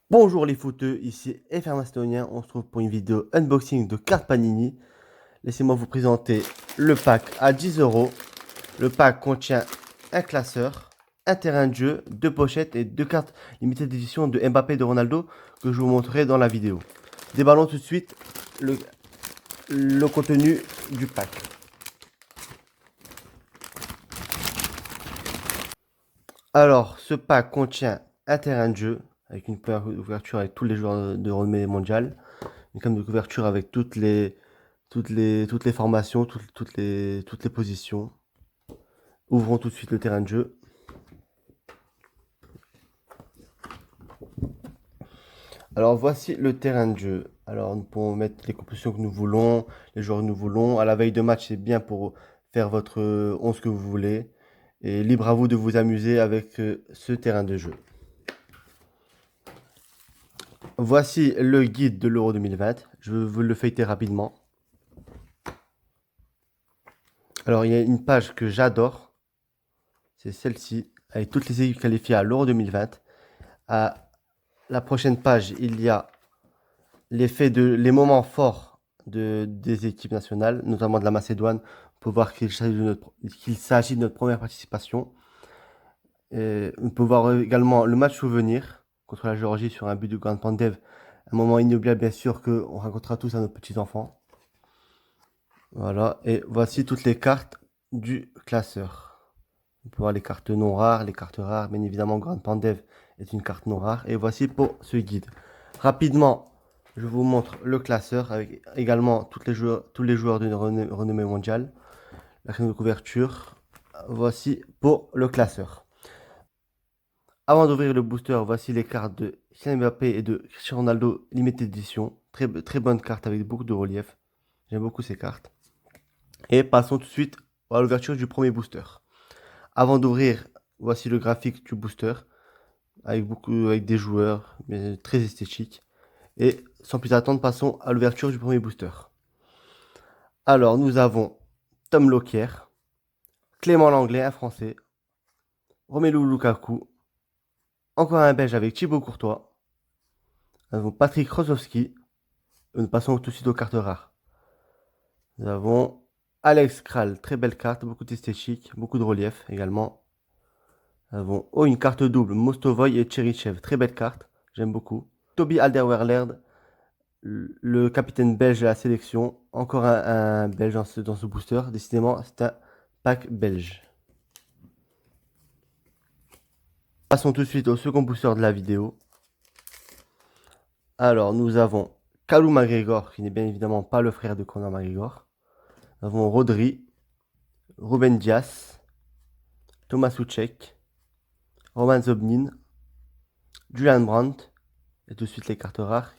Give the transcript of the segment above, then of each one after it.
Bonjour les footeux, ici FR Mastonien, on se trouve pour une vidéo unboxing de cartes Panini. Laissez-moi vous présenter le pack à 10 euros. Le pack contient un classeur, un terrain de jeu, deux pochettes et deux cartes limitées d'édition de Mbappé et de Ronaldo que je vous montrerai dans la vidéo. Déballons tout de suite le contenu du pack. Alors, ce pack contient un terrain de jeu avec une couverture avec tous les joueurs de renommée mondiale, une cam de couverture avec toutes les formations, toutes les positions. Ouvrons tout de suite le terrain de jeu. Alors voici le terrain de jeu. Alors nous pouvons mettre les compositions que nous voulons, les joueurs que nous voulons. À la veille de match, c'est bien pour faire votre 11 que vous voulez. Et libre à vous de vous amuser avec ce terrain de jeu. Voici le guide de l'Euro 2020. Je vais vous le feuilleter rapidement. Alors il y a une page que j'adore. C'est celle-ci, avec toutes les équipes qualifiées à l'Euro 2020. À la prochaine page, il y a les moments forts des équipes nationales, notamment de la Macédoine, pour voir qu'il s'agit de notre première participation. Et on peut voir également le match souvenir contre la Géorgie sur un but de Goran Pandev. Un moment inoubliable, bien sûr, qu'on racontera tous à nos petits-enfants. Voilà, et voici toutes les cartes du classeur. On peut voir les cartes non rares, les cartes rares. Bien évidemment, Goran Pandev est une carte non rare. Et voici pour ce guide. Rapidement, je vous montre le classeur avec également tous les joueurs de renommée mondiale. La crème de couverture. Voici pour le classeur. Avant d'ouvrir le booster, voici les cartes de Kylian Mbappé et de Cristiano Ronaldo Limited Edition. Très, très bonne carte avec beaucoup de relief. J'aime beaucoup ces cartes. Et passons tout de suite à l'ouverture du premier booster. Avant d'ouvrir, voici le graphique du booster avec des joueurs, mais très esthétique. Et sans plus attendre, passons à l'ouverture du premier booster. Alors, nous avons Tom Lockyer, Clément Langlais, un Français, Romelu Lukaku, encore un Belge avec Thibaut Courtois, nous avons Patrick Rosowski, et nous passons tout de suite aux cartes rares. Nous avons Alex Kral, très belle carte, beaucoup d'esthétique, beaucoup de relief également. Nous avons une carte double, Mostovoy et Cherichev, très belle carte, j'aime beaucoup. Toby Alderweireld, le capitaine belge de la sélection, encore un belge dans ce booster, décidément c'est un pack belge. Passons tout de suite au second booster de la vidéo. Alors, nous avons Kalou McGregor, qui n'est bien évidemment pas le frère de Conor McGregor. Nous avons Rodri, Ruben Dias, Thomas Soucek, Roman Zobnin, Julian Brandt, et tout de suite les cartes rares.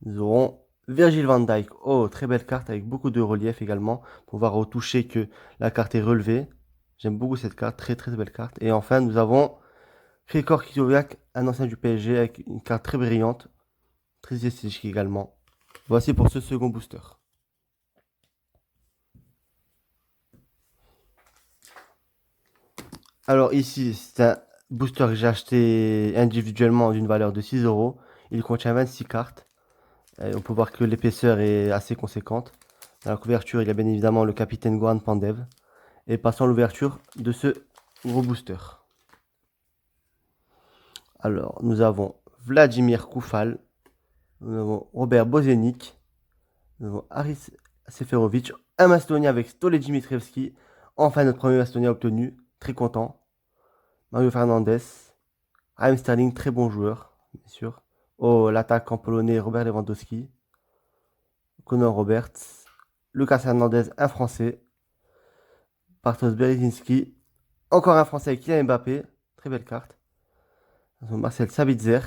Nous aurons Virgil van Dijk. Oh, très belle carte avec beaucoup de relief également, pour voir au toucher que la carte est relevée. J'aime beaucoup cette carte, très très belle carte. Et enfin, nous avons Krikor Krychowiak, un ancien du PSG, avec une carte très brillante, très esthétique également. Voici pour ce second booster. Alors ici, c'est un booster que j'ai acheté individuellement d'une valeur de 6 euros. Il contient 26 cartes. Et on peut voir que l'épaisseur est assez conséquente. Dans la couverture, il y a bien évidemment le capitaine Goran Pandev. Et passons à l'ouverture de ce gros booster. Alors, nous avons Vladimir Koufal, nous avons Robert Bozenic, nous avons Haris Seferovic, un Macédonien avec Stole Dimitrievski. Enfin, notre premier Macédonien obtenu, très content. Mario Fernandez, Raheem Sterling, très bon joueur, bien sûr. Oh, l'attaquant polonais Robert Lewandowski, Conor Roberts, Lucas Hernandez, un Français, Bartosz Berezinski, encore un Français avec Kylian Mbappé, très belle carte. Marcel Sabitzer,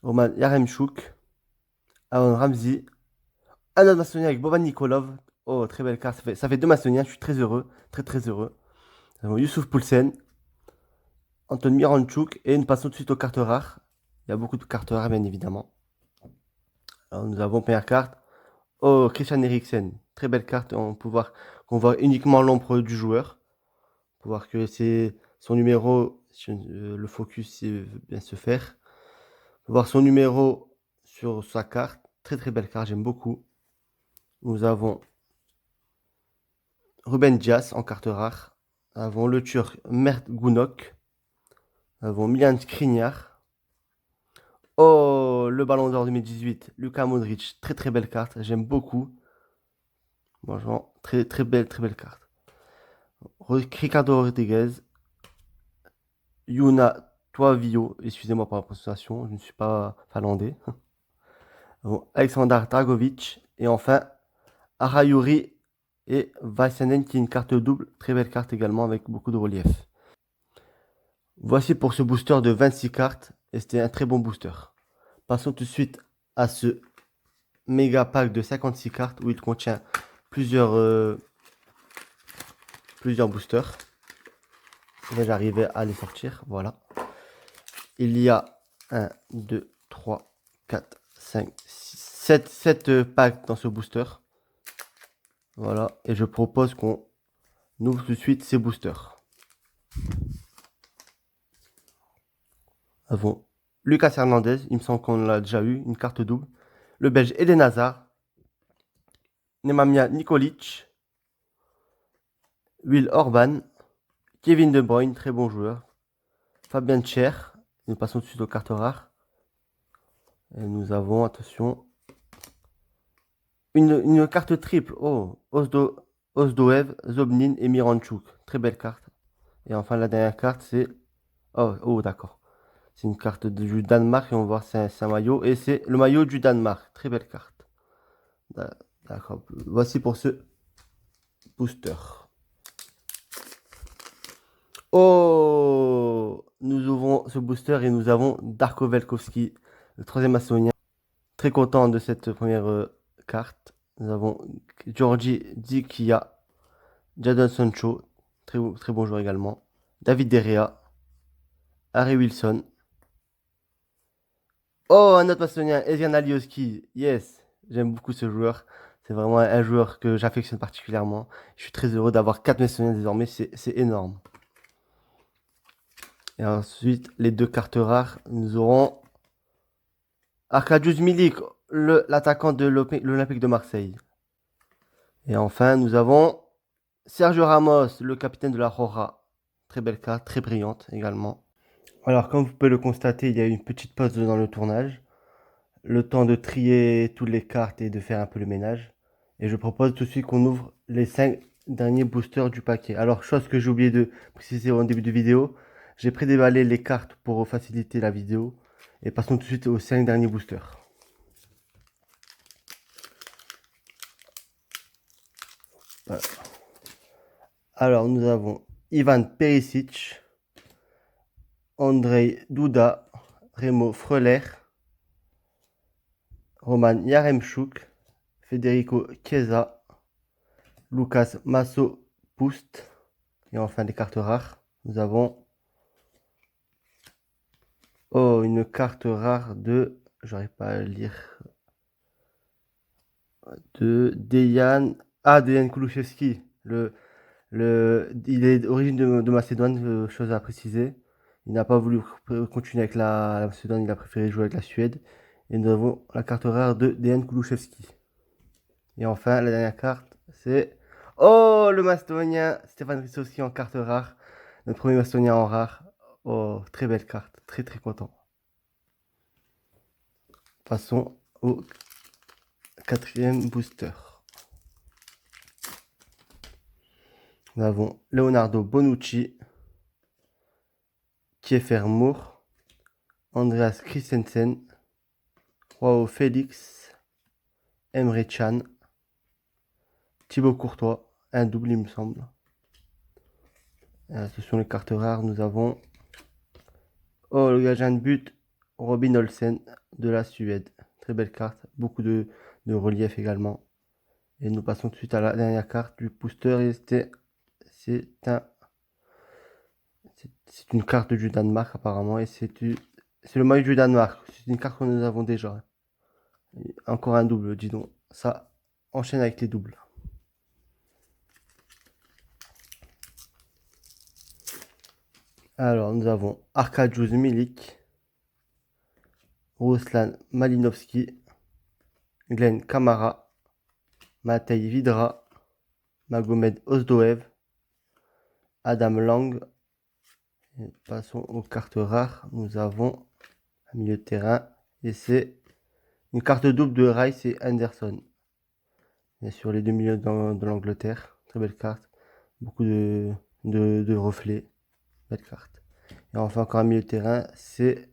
Roman Yaremchuk, Aaron Ramsey, un autre Macédonien avec Boban Nikolov. Oh, très belle carte, ça fait deux Macédoniens, je suis très heureux, très très heureux. Nous avons Youssouf Poulsen, Anton Miranchuk, et nous passons tout de suite aux cartes rares. Il y a beaucoup de cartes rares, bien évidemment. Alors, nous avons première carte. Oh, Christian Eriksen. Très belle carte. On peut voir qu'on voit uniquement l'ombre du joueur. On peut voir que c'est son numéro, si le focus veut bien se faire. Voir son numéro sur sa carte. Très très belle carte, j'aime beaucoup. Nous avons Ruben Dias en carte rare. Nous avons le Turc Mert Gunok. Nous avons Milan Skriniar. Oh, le Ballon d'Or 2018, Luka Modric. Très très belle carte, j'aime beaucoup. Franchement, très belle carte. Ricardo Rodriguez. Yuna Toivio, excusez-moi pour la prononciation, je ne suis pas finlandais. Bon, Alexander Dragovic. Et enfin, Arayuri et Vasanen qui est une carte double. Très belle carte également avec beaucoup de relief. Voici pour ce booster de 26 cartes. Et c'était un très bon booster. Passons tout de suite à ce méga pack de 56 cartes où il contient plusieurs boosters. Et là, j'arrivais à les sortir. Voilà. Il y a 1, 2, 3, 4, 5, 6, 7 packs dans ce booster. Voilà. Et je propose qu'on ouvre tout de suite ces boosters. Nous avons Lucas Hernandez. Il me semble qu'on l'a déjà eu. Une carte double. Le Belge Eden Hazard. Nemanja Nikolic. Will Orban. Kevin De Bruyne. Très bon joueur. Fabien Cher. Nous passons tout de suite aux cartes rares. Et nous avons, attention, une carte triple. Oh, Ozdoev, Zobnin et Miranchuk. Très belle carte. Et enfin, la dernière carte, c'est... Oh, d'accord. C'est une carte du Danemark et on va voir c'est un maillot. Et c'est le maillot du Danemark. Très belle carte. D'accord. Voici pour ce booster. Oh! Nous ouvrons ce booster et nous avons Darko Velkovski, le troisième macédonien. Très content de cette première carte. Nous avons Georgi Dikia, Jadon Sancho, très bon joueur également. David Derrea, Harry Wilson. Oh, un autre macédonien, Ezian Alioski. Yes, j'aime beaucoup ce joueur. C'est vraiment un joueur que j'affectionne particulièrement. Je suis très heureux d'avoir 4 macédoniens désormais, c'est énorme. Et ensuite, les deux cartes rares, nous aurons Arkadiusz Milik, l'attaquant de l'Olympique de Marseille. Et enfin, nous avons Sergio Ramos, le capitaine de la Roja. Très belle carte, très brillante également. Alors, comme vous pouvez le constater, il y a eu une petite pause dans le tournage. Le temps de trier toutes les cartes et de faire un peu le ménage. Et je propose tout de suite qu'on ouvre les 5 derniers boosters du paquet. Alors, chose que j'ai oublié de préciser au début de vidéo, j'ai prédéballé les cartes pour faciliter la vidéo. Et passons tout de suite aux 5 derniers boosters. Voilà. Alors, nous avons Ivan Perisic, Andrei Duda, Remo Freuler, Roman Yaremchuk, Federico Chiesa, Lucas Masso-Pust. Et enfin, des cartes rares. Nous avons une carte rare de... J'arrive pas à lire. De Dejan... Dejan Kulusevski. Il est d'origine de Macédoine, chose à préciser. Il n'a pas voulu continuer avec la Macédoine, il a préféré jouer avec la Suède. Et nous avons la carte rare de Dejan Kulusevski. Et enfin, la dernière carte, c'est... Oh, le Macédonien Stefan Rissowski en carte rare. Notre premier Macédonien en rare. Oh, très belle carte. Très content. Passons au quatrième booster. Nous avons Leonardo Bonucci, Kiefer Moore, Andreas Christensen, Joao Félix, Emre Can, Thibaut Courtois, un double il me semble. Ce sont les cartes rares. Nous avons le gardien de but, Robin Olsen de la Suède. Très belle carte, beaucoup de relief également. Et nous passons tout de suite à la dernière carte du booster. Et c'est une carte du Danemark apparemment. Et c'est le maillot du Danemark. C'est une carte que nous avons déjà. Et encore un double, dis donc. Ça enchaîne avec les doubles. Alors nous avons Arkadiusz Milik, Ruslan Malinovski, Glenn Kamara, Matej Vidra, Magomed Ozdoev, Adam Lang. Et passons aux cartes rares. Nous avons un milieu de terrain et c'est une carte double de Rice et Anderson. Bien sûr, les deux milieux de l'Angleterre. Très belle carte. Beaucoup de reflets. Belle carte. Et enfin, encore un milieu de terrain, c'est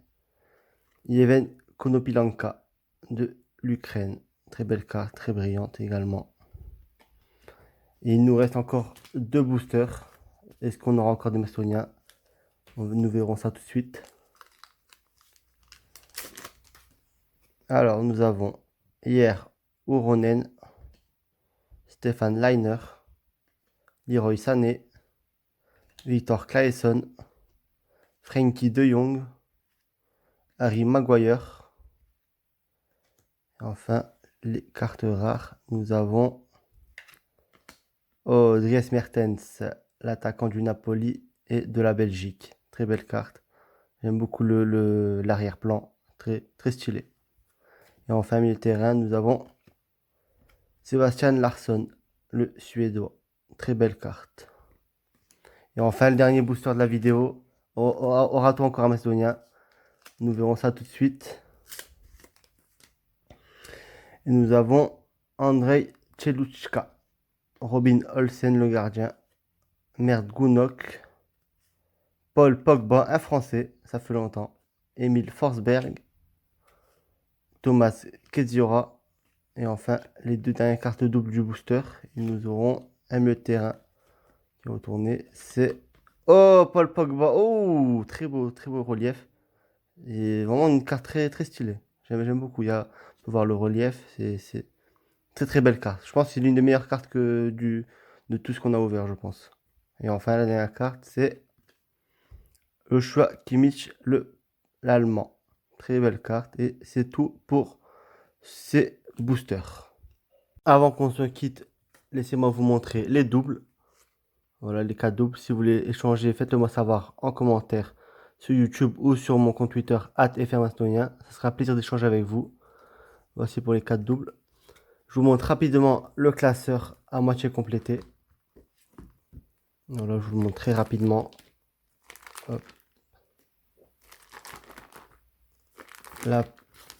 Yevhen Konopilanka de l'Ukraine. Très belle carte, très brillante également. Et il nous reste encore deux boosters. Est-ce qu'on aura encore des Macédoniens? Nous verrons ça tout de suite. Alors, nous avons hier Uronen, Stefan Leiner, Leroy Sané, Victor Claesson, Frankie de Jong, Harry Maguire. Et enfin, les cartes rares, nous avons Dries Mertens, l'attaquant du Napoli et de la Belgique. Très belle carte. J'aime beaucoup l'arrière-plan. Très, très stylé. Et enfin, milieu de terrain, nous avons Sebastian Larsson, le Suédois. Très belle carte. Et enfin, le dernier booster de la vidéo. Aura-t-on encore un Macédonien? Nous verrons ça tout de suite. Et nous avons Andrei Cheluchka, Robin Olsen, le gardien, Mert Gounok, Paul Pogba, un Français, ça fait longtemps, Emile Forsberg, Thomas Keziora. Et enfin, les deux dernières cartes doubles du booster. Et nous aurons un milieu de terrain qui est retourné. C'est Paul Pogba. Oh, très beau relief. Et vraiment une carte très, très stylée. J'aime beaucoup. On peut voir le relief. C'est très très belle carte. Je pense que c'est l'une des meilleures cartes de tout ce qu'on a ouvert, je pense. Et enfin, la dernière carte, c'est Joshua Kimmich, l'Allemand. Très belle carte. Et c'est tout pour ces boosters. Avant qu'on se quitte, laissez-moi vous montrer les doubles. Voilà les 4 doubles. Si vous voulez échanger, faites-le moi savoir en commentaire sur YouTube ou sur mon compte Twitter @frmastonien. Ça sera un plaisir d'échanger avec vous. Voici pour les 4 doubles. Je vous montre rapidement le classeur à moitié complété. Voilà, je vous le montre très rapidement. Hop. La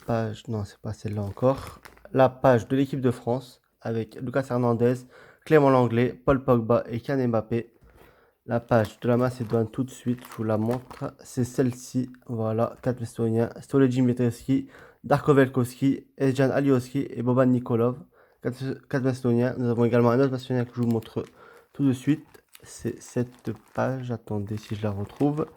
page, non, c'est pas celle-là encore. La page de l'équipe de France avec Lucas Hernandez, Clément Langlais, Paul Pogba et Kylian Mbappé. La page de la Macédoine tout de suite, je vous la montre. C'est celle-ci. Voilà, 4 Macédoniens. Stoleji Mitrevski, Darko Velkovski, Ezjan Alioski et Boban Nikolov. 4 Macédoniens. Nous avons également un autre Macédonien que je vous montre tout de suite. C'est cette page. Attendez si je la retrouve.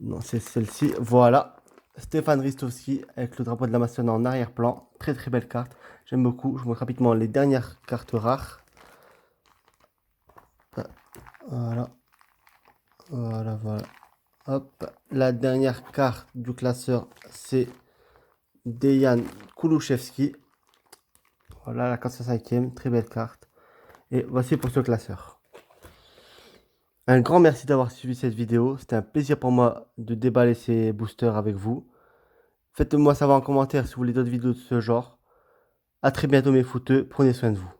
Non, c'est celle-ci. Voilà. Stefan Ristovski avec le drapeau de la Macédoine en arrière-plan. Très très belle carte. J'aime beaucoup. Je vous montre rapidement les dernières cartes rares. Voilà. Voilà. Hop. La dernière carte du classeur, c'est Dejan Kulusevski. Voilà la 45e. Très belle carte. Et voici pour ce classeur. Un grand merci d'avoir suivi cette vidéo. C'était un plaisir pour moi de déballer ces boosters avec vous. Faites-moi savoir en commentaire si vous voulez d'autres vidéos de ce genre. A très bientôt mes footeux. Prenez soin de vous.